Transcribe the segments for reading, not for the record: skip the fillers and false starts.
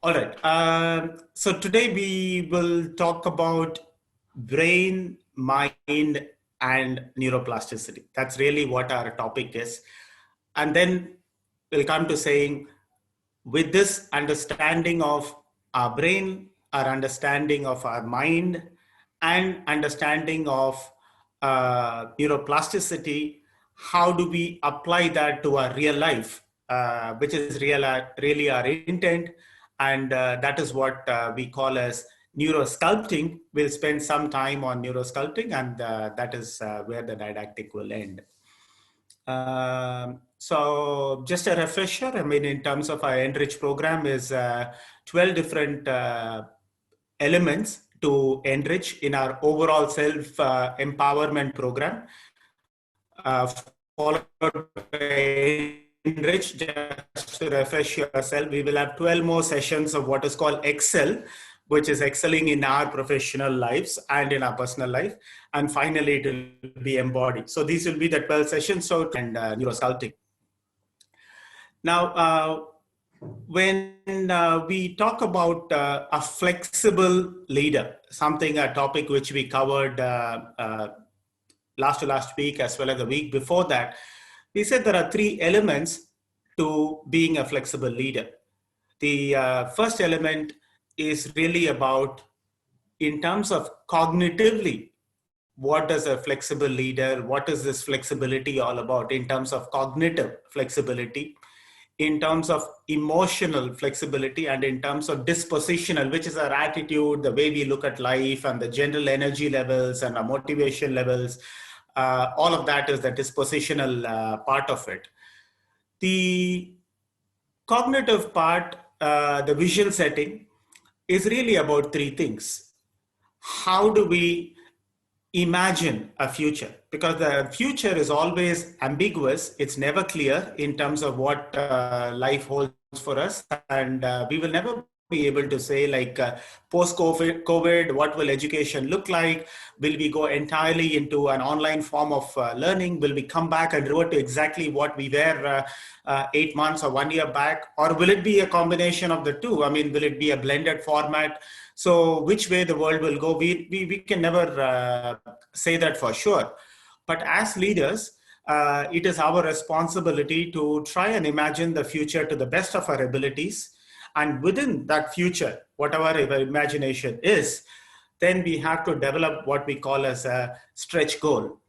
All right. So today we will talk about brain, mind, and neuroplasticity. That's really what our topic is. And then we'll come to saying, with this understanding of our brain, our understanding of our mind, and understanding of neuroplasticity, how do we apply that to our real life, which is really our intent. And that is what we call as neurosculpting. We'll spend some time on neurosculpting, and that is where the didactic will end. So just a refresher, I mean, in terms of our Enrich program is 12 different elements to enrich in our overall self-empowerment program. Followed by Enrich, just to refresh yourself, we will have 12 more sessions of what is called Excel, which is excelling in our professional lives and in our personal life. And finally, it will be embodied. So these will be the 12 sessions and Neurosculpting. Now, when we talk about a flexible leader, a topic which we covered last week as well as the week before that, we said there are three elements to being a flexible leader. The first element is really about, in terms of cognitively, what does a flexible leader, what is this flexibility all about in terms of cognitive flexibility, in terms of emotional flexibility, and in terms of dispositional, which is our attitude, the way we look at life, and the general energy levels and our motivation levels. All of that is the dispositional part of it. The cognitive part, the vision setting, is really about three things. How do we imagine a future? Because the future is always ambiguous. It's never clear in terms of what life holds for us. And we will never be able to say, like, post-COVID, what will education look like? Will we go entirely into an online form of learning? Will we come back and revert to exactly what we were 8 months or 1 year back? Or will it be a combination of the two? I mean, will it be a blended format? So which way the world will go, we can never say that for sure. But as leaders, it is our responsibility to try and imagine the future to the best of our abilities. And within that future, whatever our imagination is, then we have to develop what we call as a stretch goal.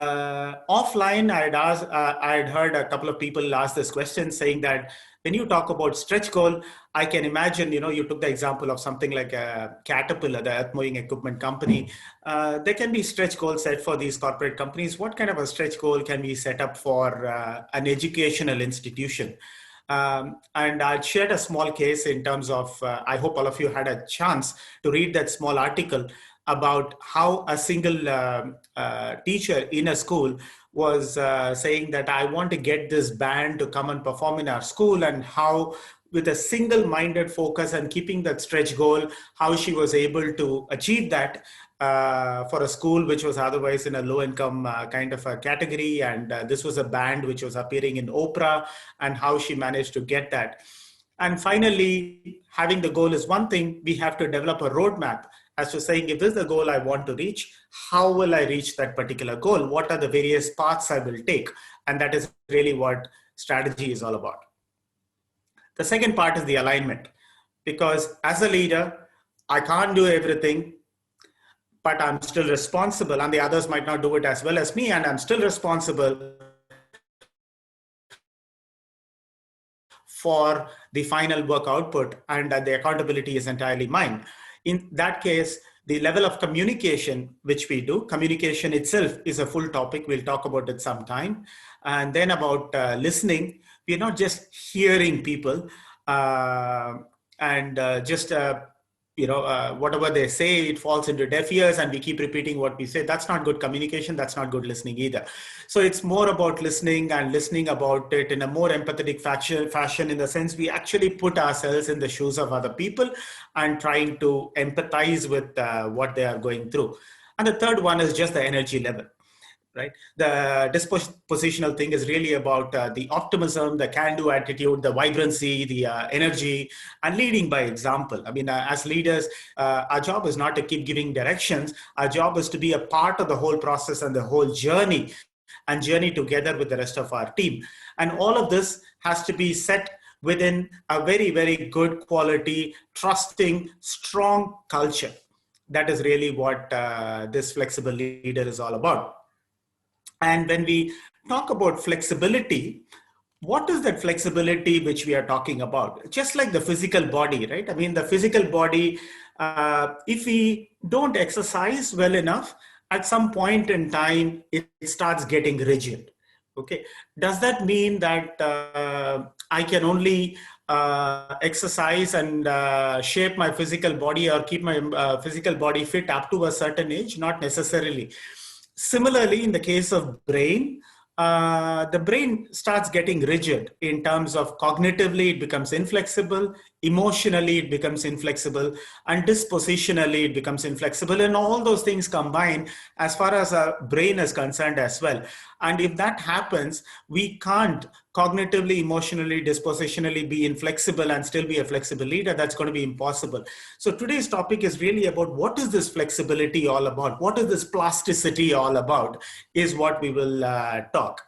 Offline, I had heard a couple of people ask this question, saying that when you talk about stretch goal, I can imagine, you took the example of something like a Caterpillar, the earth moving equipment company. There can be stretch goals set for these corporate companies. What kind of a stretch goal can we set up for an educational institution? And I shared a small case in terms of, I hope all of you had a chance to read that small article about how a single teacher in a school was saying that I want to get this band to come and perform in our school, and how with a single-minded focus and keeping that stretch goal, how she was able to achieve that for a school which was otherwise in a low-income kind of a category. And this was a band which was appearing in Oprah, and how she managed to get that. And finally, having the goal is one thing. We have to develop a roadmap as to saying, if this is the goal I want to reach, how will I reach that particular goal? What are the various paths I will take? And that is really what strategy is all about. The second part is the alignment, because as a leader, I can't do everything, but I'm still responsible, and the others might not do it as well as me, and I'm still responsible for the final work output, and the accountability is entirely mine. In that case, the level of communication which we do, communication itself is a full topic. We'll talk about it sometime. And then about listening, we're not just hearing people and just whatever they say, it falls into deaf ears and we keep repeating what we say. That's not good communication. That's not good listening either. So it's more about listening, and listening about it in a more empathetic fashion, in the sense we actually put ourselves in the shoes of other people and trying to empathize with what they are going through. And the third one is just the energy level. right? The dispositional thing is really about the optimism, the can-do attitude, the vibrancy, the energy, and leading by example. I mean, as leaders, our job is not to keep giving directions. Our job is to be a part of the whole process and the whole journey, and journey together with the rest of our team. And all of this has to be set within a very, very good quality, trusting, strong culture. That is really what this flexible leader is all about. And when we talk about flexibility, what is that flexibility which we are talking about? Just like the physical body, right? I mean, the physical body, if we don't exercise well enough, at some point in time, it starts getting rigid. Okay. Does that mean that I can only exercise and shape my physical body or keep my physical body fit up to a certain age? Not necessarily. Similarly, in the case of brain, the brain starts getting rigid in terms of cognitively, it becomes inflexible, emotionally, it becomes inflexible, and dispositionally, it becomes inflexible. And all those things combine as far as our brain is concerned as well. And if that happens, we can't cognitively, emotionally, dispositionally be inflexible and still be a flexible leader. That's going to be impossible. So today's topic is really about what is this flexibility all about? What is this plasticity all about is what we will talk.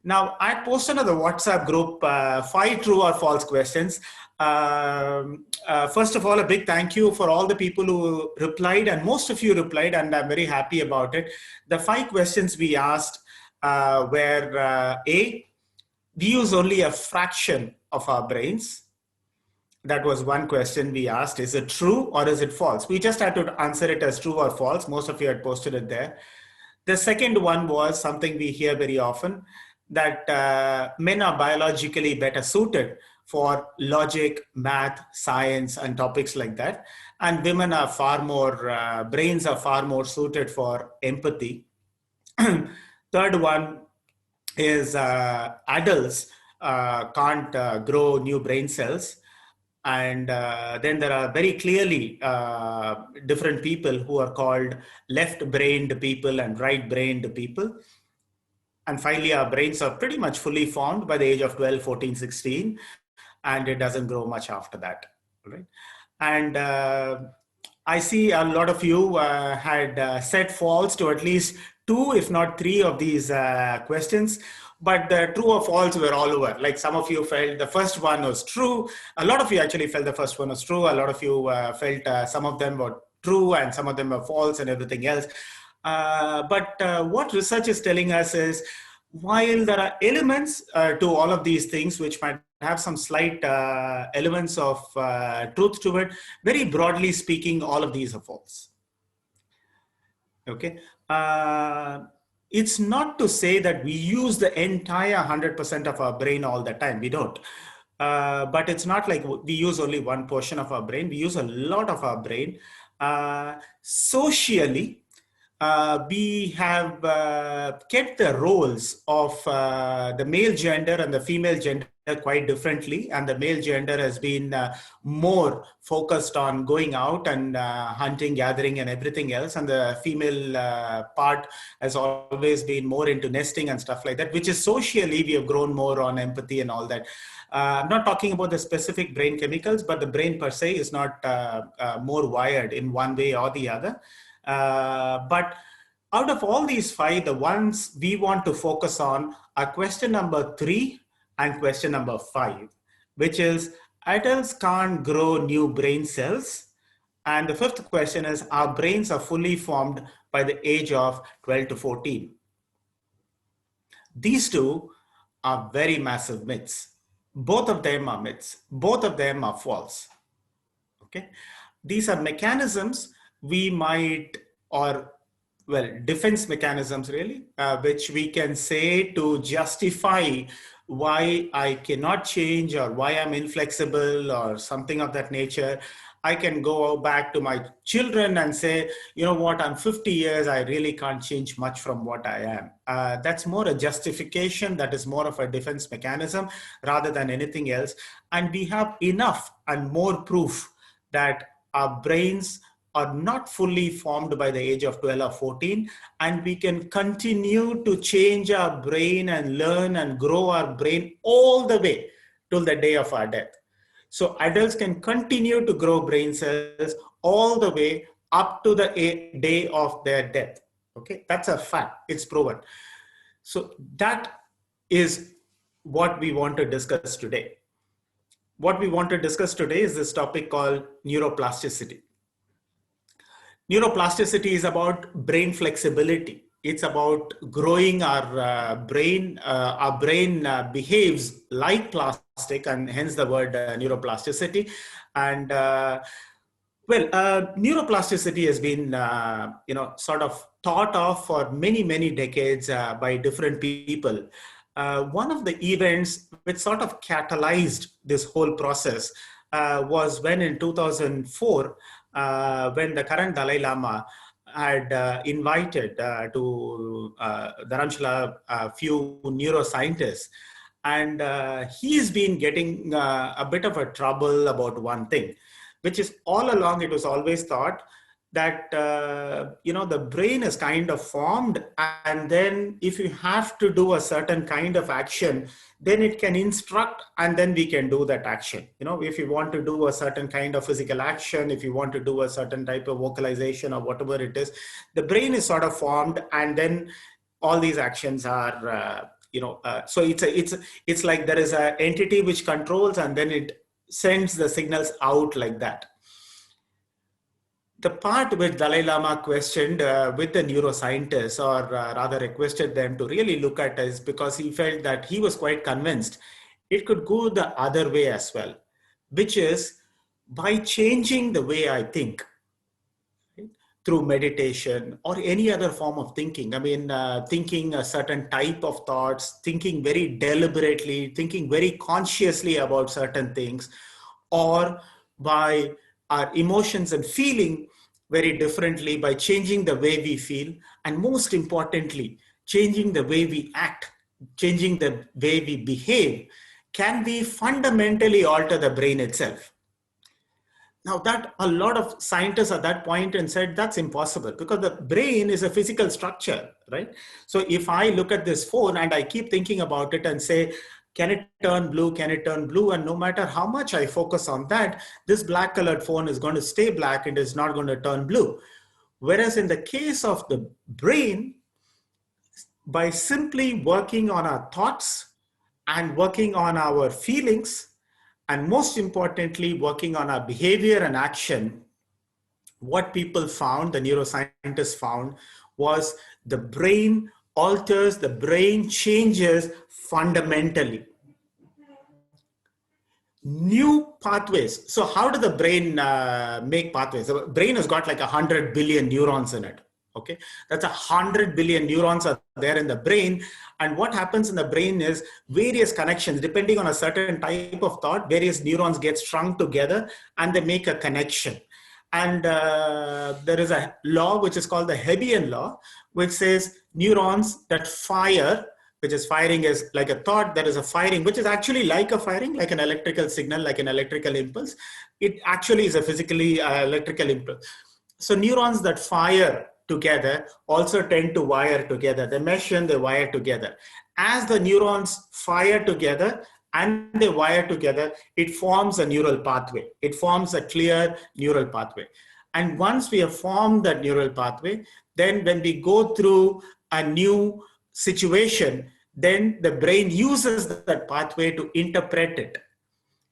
Now, I posted on the WhatsApp group 5 true or false questions. First of all, a big thank you for all the people who replied, and most of you replied, and I'm very happy about it. The 5 questions we asked were A, we use only a fraction of our brains. That was one question we asked. Is it true or is it false? We just had to answer it as true or false. Most of you had posted it there. The second one was something we hear very often, that men are biologically better suited for logic, math, science, and topics like that. And women are far more, brains are far more suited for empathy. Third one is adults can't grow new brain cells. And then there are very clearly different people who are called left-brained people and right-brained people. And finally, our brains are pretty much fully formed by the age of 12, 14, 16, and it doesn't grow much after that, right? And I see a lot of you had said false to at least 2, if not 3 of these questions. But the true or false were all over. Like some of you felt the first one was true. A lot of you actually felt the first one was true. A lot of you felt some of them were true and some of them were false and everything else. But what research is telling us is, while there are elements to all of these things which might have some slight elements of truth to it, very broadly speaking, all of these are false. Okay. It's not to say that we use the entire 100% of our brain all the time. We don't. But it's not like we use only one portion of our brain. We use a lot of our brain. Socially, we have kept the roles of the male gender and the female gender quite differently, and the male gender has been more focused on going out and hunting, gathering, and everything else, and the female part has always been more into nesting and stuff like that, which is socially we have grown more on empathy and all that. I'm not talking about the specific brain chemicals, but the brain per se is not more wired in one way or the other. But out of all these 5, the ones we want to focus on are question number 3 and question number 5, which is adults can't grow new brain cells. And the 5th question is our brains are fully formed by the age of 12 to 14. These 2 are very massive myths. Both of them are myths. Both of them are false. Okay. These are mechanisms we might, or well, defense mechanisms really, which we can say to justify why I cannot change or why I'm inflexible or something of that nature. I can go back to my children and say, you know what, I'm 50 years, I really can't change much from what I am. That's more a justification, that is more of a defense mechanism rather than anything else. And we have enough and more proof that our brains are not fully formed by the age of 12 or 14, and we can continue to change our brain and learn and grow our brain all the way till the day of our death. So adults can continue to grow brain cells all the way up to the day of their death. Okay, that's a fact. It's proven. So that is what we want to discuss today. What we want to discuss today is this topic called neuroplasticity. Neuroplasticity is about brain flexibility. It's about growing our brain. Our brain behaves like plastic, and hence the word neuroplasticity. And neuroplasticity has been, sort of thought of for many, many decades by different people. One of the events which sort of catalyzed this whole process was when in 2004, when the current Dalai Lama had invited to Dharamshala a few neuroscientists, and he's been getting a bit of a trouble about one thing, which is all along it was always thought that the brain is kind of formed, and then if you have to do a certain kind of action, then it can instruct, and then we can do that action. If you want to do a certain kind of physical action, if you want to do a certain type of vocalization or whatever it is, the brain is sort of formed, and then all these actions are so it's like there is an entity which controls, and then it sends the signals out like that. The part which Dalai Lama questioned with the neuroscientists, or rather requested them to really look at, is because he felt that he was quite convinced it could go the other way as well, which is by changing the way I think, right, through meditation or any other form of thinking. I mean, thinking a certain type of thoughts, thinking very deliberately, thinking very consciously about certain things, or by our emotions and feeling very differently, by changing the way we feel, and most importantly, changing the way we act, changing the way we behave, can we fundamentally alter the brain itself? Now that a lot of scientists at that point and said that's impossible, because the brain is a physical structure, right? So if I look at this phone and I keep thinking about it and say, can it turn blue? Can it turn blue? And no matter how much I focus on that, this black colored phone is going to stay black and is not going to turn blue. Whereas in the case of the brain, by simply working on our thoughts and working on our feelings, and most importantly, working on our behavior and action, what people found, the neuroscientists found, was the brain alters, the brain changes fundamentally. New pathways. So how does the brain make pathways? The brain has got like 100 billion neurons in it. Okay, that's 100 billion neurons are there in the brain. And what happens in the brain is various connections, depending on a certain type of thought, various neurons get strung together and they make a connection. And there is a law which is called the Hebbian law, which says neurons that fire, which is firing is like a thought, there is a firing, which is actually like a firing, like an electrical signal, like an electrical impulse. It actually is a physically electrical impulse. So neurons that fire together also tend to wire together. They mesh and they wire together. As the neurons fire together and they wire together, it forms a neural pathway. It forms a clear neural pathway. And once we have formed that neural pathway, then when we go through a new situation, then the brain uses that pathway to interpret it.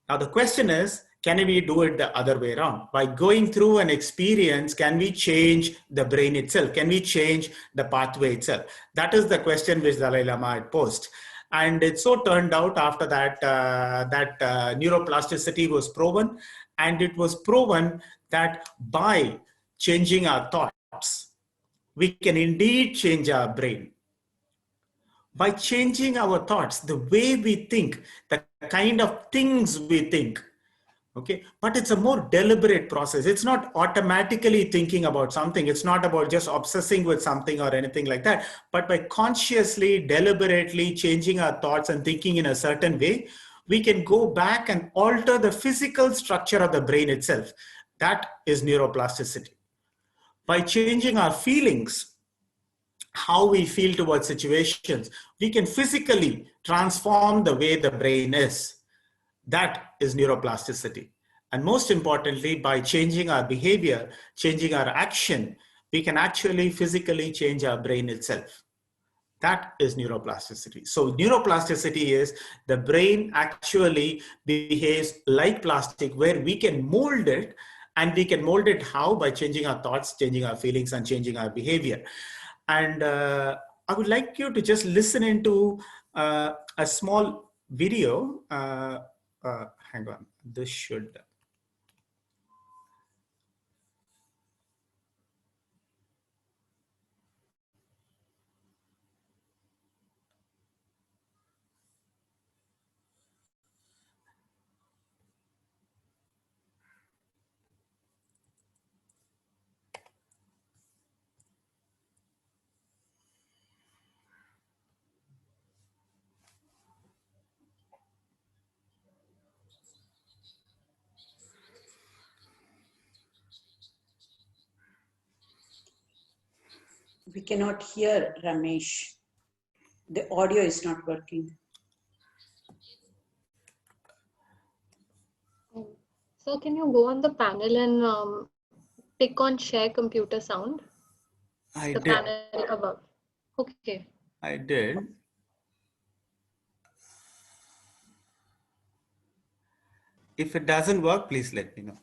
Now the question is, can we do it the other way around? By going through an experience, can we change the brain itself? Can we change the pathway itself? That is the question which Dalai Lama had posed. And it so turned out after that, neuroplasticity was proven. And it was proven that by changing our thoughts, we can indeed change our brain. By changing our thoughts, the way we think, the kind of things we think, okay, but it's a more deliberate process. It's not automatically thinking about something. It's not about just obsessing with something or anything like that. But by consciously, deliberately changing our thoughts and thinking in a certain way, we can go back and alter the physical structure of the brain itself. That is neuroplasticity. By changing our feelings, how we feel towards situations, we can physically transform the way the brain is. That is neuroplasticity. And most importantly, by changing our behavior, changing our action, we can actually physically change our brain itself. That is neuroplasticity. So neuroplasticity is the brain actually behaves like plastic, where we can mold it, and we can mold it how? By changing our thoughts, changing our feelings, and changing our behavior. And I would like you to just listen into a small video. Hang on, this should. We cannot hear Ramesh. The audio is not working. So can you go on the panel and pick on share computer sound? I the did. Panel above. Okay. I did. If it doesn't work, please let me know.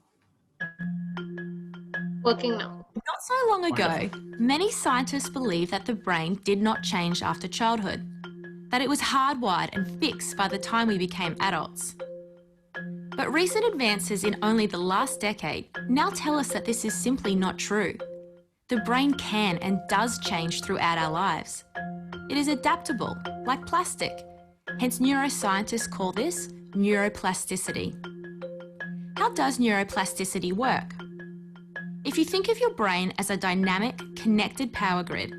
Working now. Not so long ago, many scientists believed that the brain did not change after childhood, that it was hardwired and fixed by the time we became adults. But recent advances in only the last decade now tell us that this is simply not true. The brain can and does change throughout our lives. It is adaptable, like plastic. Hence, neuroscientists call this neuroplasticity. How does neuroplasticity work? If you think of your brain as a dynamic, connected power grid,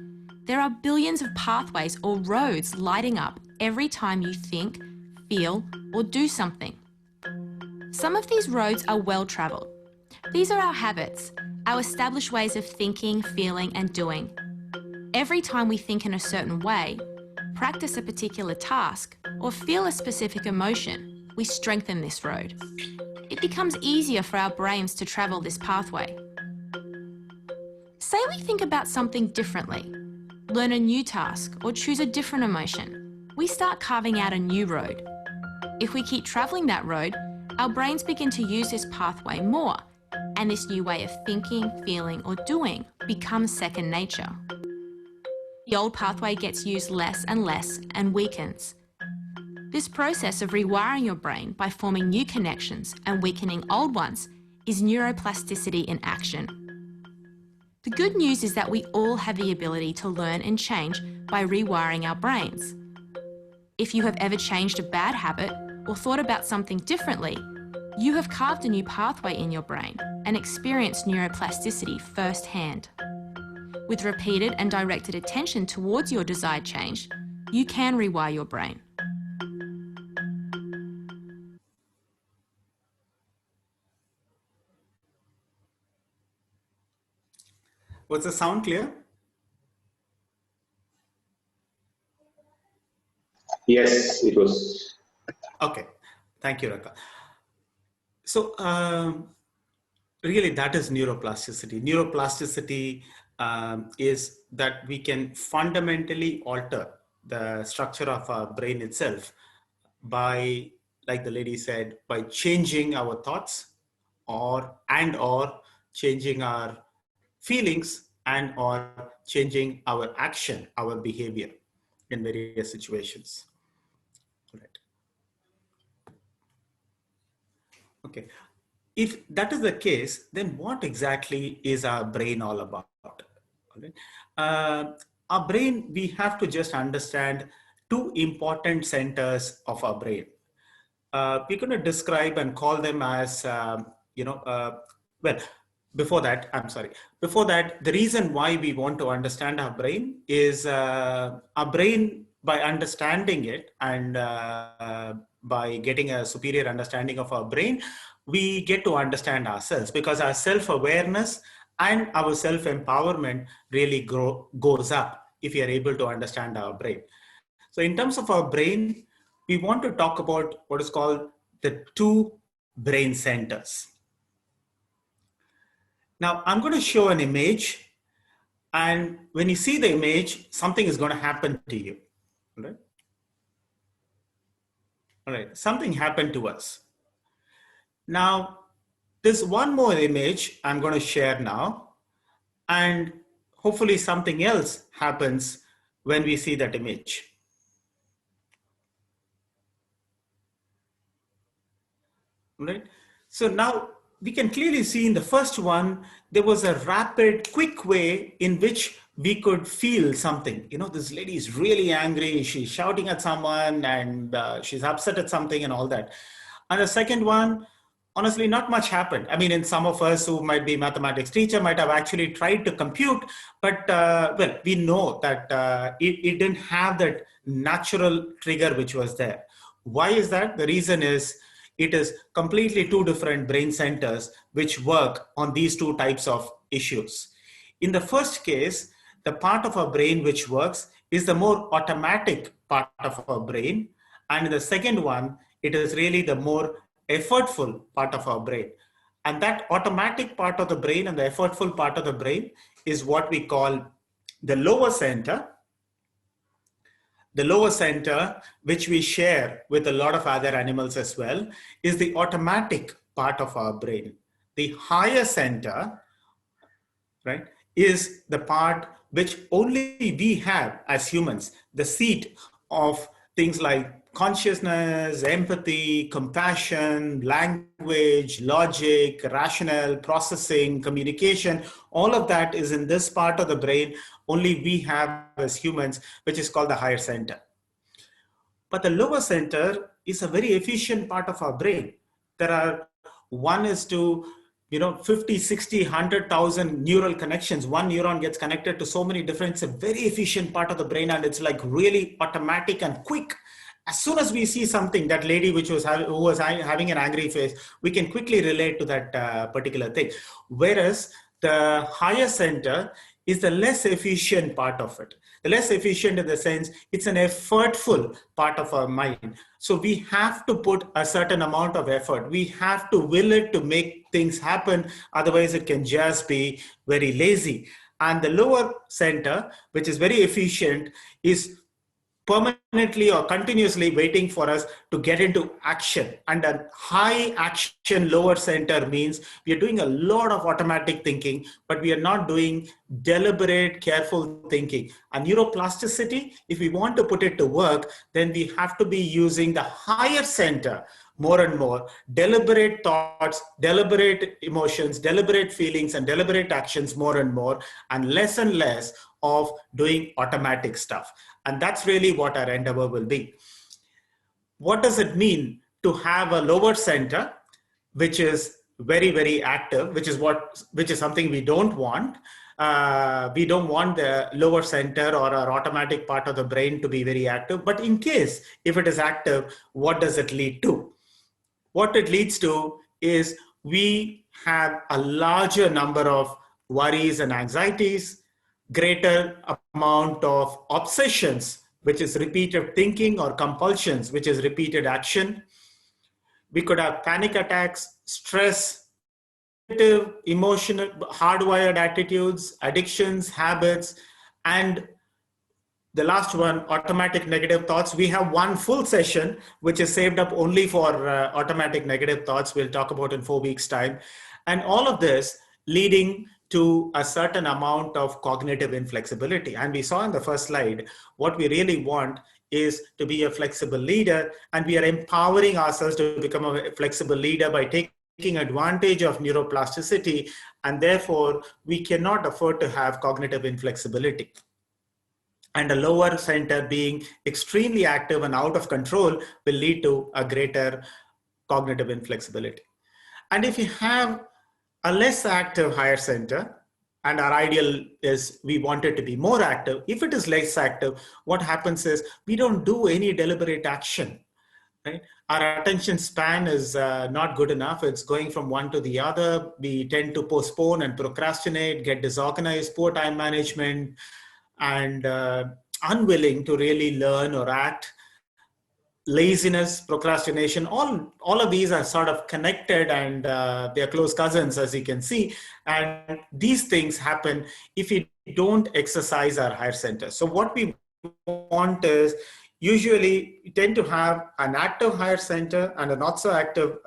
there are billions of pathways or roads lighting up every time you think, feel, or do something. Some of these roads are well-travelled. These are our habits, our established ways of thinking, feeling, and doing. Every time we think in a certain way, practice a particular task, or feel a specific emotion, we strengthen this road. It becomes easier for our brains to travel this pathway. Say we think about something differently, learn a new task, or choose a different emotion. We start carving out a new road. If we keep travelling that road, our brains begin to use this pathway more, and this new way of thinking, feeling, or doing becomes second nature. The old pathway gets used less and less and weakens. This process of rewiring your brain by forming new connections and weakening old ones is neuroplasticity in action. The good news is that we all have the ability to learn and change by rewiring our brains. If you have ever changed a bad habit or thought about something differently, you have carved a new pathway in your brain and experienced neuroplasticity firsthand. With repeated and directed attention towards your desired change, you can rewire your brain. Was the sound clear? Yes, it was. Okay, thank you, Raka. So really, that is neuroplasticity. Neuroplasticity is that we can fundamentally alter the structure of our brain itself by, like the lady said, by changing our thoughts or changing our feelings or changing our action, our behavior in various situations. Right. Okay. If that is the case, then what exactly is our brain all about? Okay. Our brain, we have to just understand two important centers of our brain. We're going to describe and call them as, well, before that, the reason why we want to understand our brain is our brain, by understanding it and by getting a superior understanding of our brain, we get to understand ourselves, because our self-awareness and our self-empowerment really goes up if we are able to understand our brain. So in terms of our brain, we want to talk about what is called the two brain centers. Now, I'm going to show an image, and when you see the image, something is going to happen to you. Right? All right, something happened to us. Now, there's one more image I'm going to share now, and hopefully something else happens when we see that image. Right? So now we can clearly see in the first one, there was a rapid, quick way in which we could feel something. You know, this lady is really angry. She's shouting at someone and she's upset at something and all that. And the second one, honestly, not much happened. I mean, in some of us who might be mathematics teacher might have actually tried to compute, but well, we know that it didn't have that natural trigger which was there. Why is that? The reason is it is completely two different brain centers which work on these two types of issues. In the first case, the part of our brain which works is the more automatic part of our brain. And in the second one, it is really the more effortful part of our brain. And that automatic part of the brain and the effortful part of the brain is what we call the lower center. The lower center, which we share with a lot of other animals as well, is the automatic part of our brain. The higher center, right, is the part which only we have as humans, the seat of things like consciousness, empathy, compassion, language, logic, rationale, processing, communication. All of that is in this part of the brain only we have as humans, which is called the higher center. But the lower center is a very efficient part of our brain. There are 50, 60, 100,000 neural connections. One neuron gets connected to so many different, it's a very efficient part of the brain, and it's like really automatic and quick. As soon as we see something, that lady who was having an angry face, we can quickly relate to that particular thing. Whereas the higher center is the less efficient part of it. The less efficient in the sense, it's an effortful part of our mind. So we have to put a certain amount of effort. We have to will it to make things happen. Otherwise, it can just be very lazy. And the lower center, which is very efficient, is permanently or continuously waiting for us to get into action. And a high action lower center means we are doing a lot of automatic thinking, but we are not doing deliberate, careful thinking. And neuroplasticity, if we want to put it to work, then we have to be using the higher center more and more, deliberate thoughts, deliberate emotions, deliberate feelings, and deliberate actions more and more, and less of doing automatic stuff. And that's really what our endeavor will be. What does it mean to have a lower center, which is very, very active, which is something we don't want. We don't want the lower center or our automatic part of the brain to be very active. But in case, if it is active, what does it lead to? What it leads to is we have a larger number of worries and anxieties, greater amount of obsessions, which is repeated thinking, or compulsions, which is repeated action. We could have panic attacks, stress, negative, emotional, hardwired attitudes, addictions, habits, and the last one, automatic negative thoughts. We have one full session, which is saved up only for automatic negative thoughts. We'll talk about in 4 weeks' time. And all of this leading to a certain amount of cognitive inflexibility. And we saw in the first slide, what we really want is to be a flexible leader, and we are empowering ourselves to become a flexible leader by taking advantage of neuroplasticity, and therefore we cannot afford to have cognitive inflexibility. And a lower center being extremely active and out of control will lead to a greater cognitive inflexibility. And if you have a less active higher center, and our ideal is we want it to be more active. If it is less active, what happens is we don't do any deliberate action. right? Our attention span is not good enough. It's going from one to the other. We tend to postpone and procrastinate, get disorganized, poor time management, and unwilling to really learn or act. Laziness, procrastination, all of these are sort of connected, and they're close cousins, as you can see. And these things happen if we don't exercise our higher center. So what we want is, usually we tend to have an active higher center and a not so active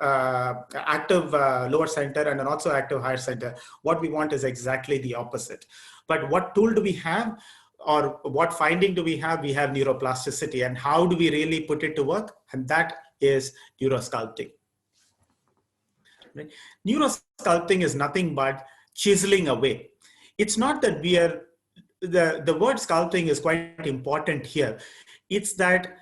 lower center and a not so active higher center. What we want is exactly the opposite. But what tool do we have? Or what finding do we have? We have neuroplasticity. And how do we really put it to work? And that is neurosculpting. Right? Neurosculpting is nothing but chiseling away. It's not that we are, the word sculpting is quite important here. It's that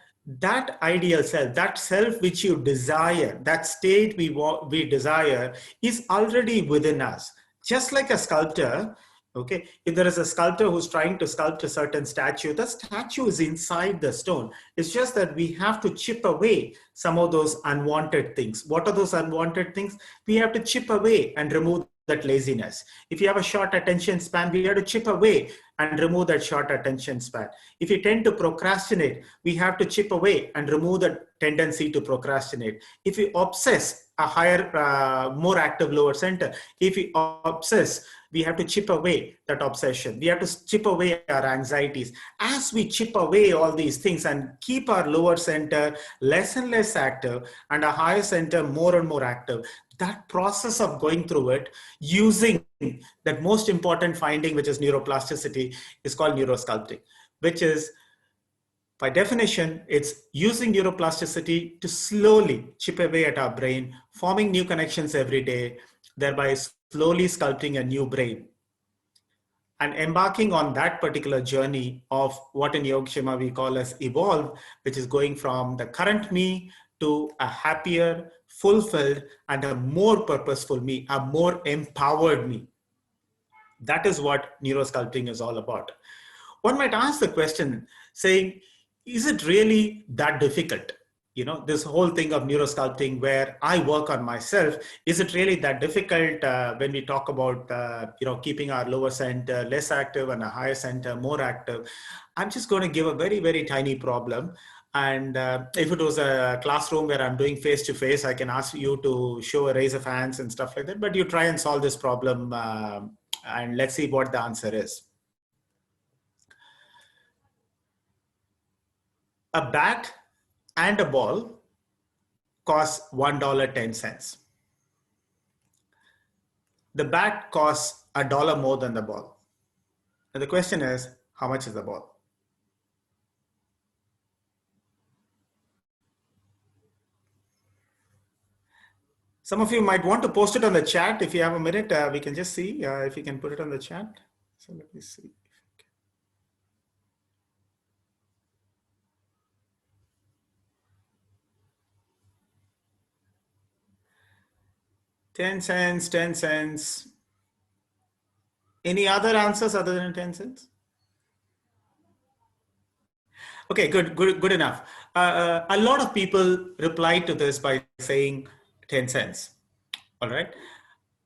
ideal self, that self which you desire, that state we desire is already within us. Just like a sculptor, okay, if there is a sculptor who's trying to sculpt a certain statue, the statue is inside the stone. It's just that we have to chip away some of those unwanted things. What are those unwanted things? We have to chip away and remove that laziness. If you have a short attention span, we have to chip away and remove that short attention span. If you tend to procrastinate, we have to chip away and remove the tendency to procrastinate. If you obsess, a higher, more active lower center. If we obsess, we have to chip away that obsession. We have to chip away our anxieties. As we chip away all these things and keep our lower center less and less active and our higher center more and more active, that process of going through it, using that most important finding, which is neuroplasticity, is called neurosculpting, which is, by definition, it's using neuroplasticity to slowly chip away at our brain, forming new connections every day, thereby slowly sculpting a new brain. And embarking on that particular journey of what in Yogakshema we call as evolve, which is going from the current me to a happier, fulfilled, and a more purposeful me, a more empowered me. That is what neurosculpting is all about. One might ask the question, saying, is it really that difficult? You know, this whole thing of neurosculpting where I work on myself, is it really that difficult when we talk about, keeping our lower center less active and a higher center more active? I'm just going to give a very, very tiny problem. And if it was a classroom where I'm doing face-to-face, I can ask you to show a raise of hands and stuff like that. But you try and solve this problem and let's see what the answer is. A bat and a ball costs $1.10. The bat costs $1 more than the ball. And the question is, how much is the ball? Some of you might want to post it on the chat. If you have a minute, we can just see if you can put it on the chat. So let me see. 10 cents, 10 cents. Any other answers other than 10 cents? Okay, good enough. A lot of people reply to this by saying 10 cents. All right.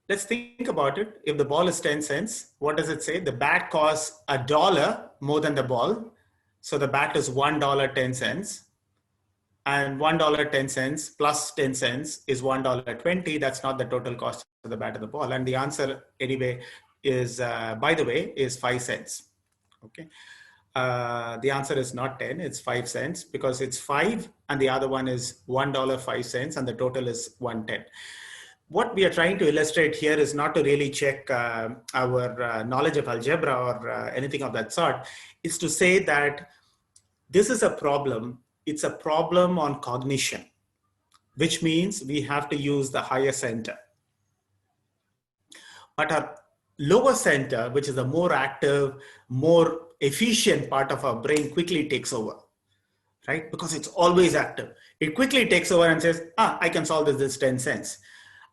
Let's think about it. If the ball is 10 cents, what does it say? The bat costs $1 more than the ball. So the bat is $1.10. And $1.10 plus 10 cents is $1.20. That's not the total cost of the bat and the ball. And the answer anyway is, by the way, is 5 cents. Okay. The answer is not 10, it's 5 cents because it's 5 and the other one is $1.05 and the total is 110. What we are trying to illustrate here is not to really check our knowledge of algebra or anything of that sort. It's to say that this is a problem. It's a problem on cognition, which means we have to use the higher center. But our lower center, which is the more active, more efficient part of our brain, quickly takes over, right? Because it's always active. It quickly takes over and says, I can solve this 10 cents.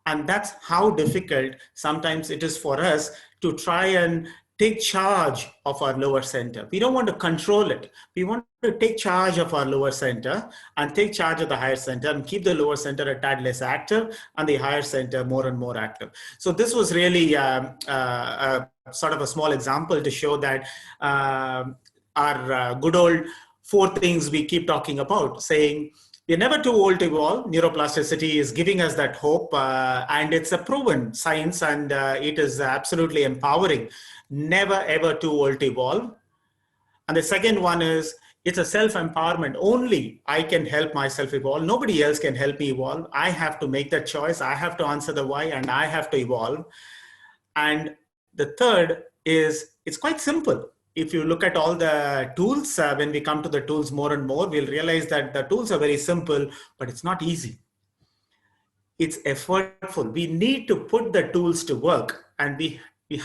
And that's how difficult sometimes it is for us to try and take charge of our lower center. We don't want to control it. We want to take charge of our lower center and take charge of the higher center and keep the lower center a tad less active and the higher center more and more active. So this was really sort of a small example to show that our good old 4 things we keep talking about, saying we're never too old to evolve. Neuroplasticity is giving us that hope, and it's a proven science, and it is absolutely empowering. Never ever too old to evolve. And the second one is, it's a self-empowerment. Only I can help myself evolve. Nobody else can help me evolve. I have to make that choice. I have to answer the why, and I have to evolve. And the third is, it's quite simple. If you look at all the tools, when we come to the tools more and more, we'll realize that the tools are very simple, but it's not easy. It's effortful. We need to put the tools to work, and we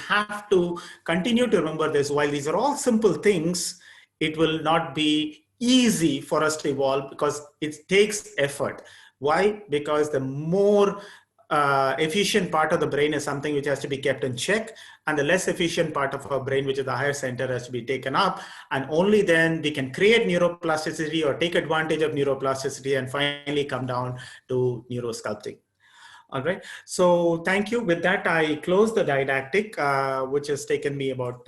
have to continue to remember this. While these are all simple things, it will not be easy for us to evolve because it takes effort. Why? Because the more efficient part of the brain is something which has to be kept in check, and the less efficient part of our brain, which is the higher center, has to be taken up, and only then we can create neuroplasticity or take advantage of neuroplasticity and finally come down to neurosculpting. All right, so thank you. With that, I close the didactic, which has taken me about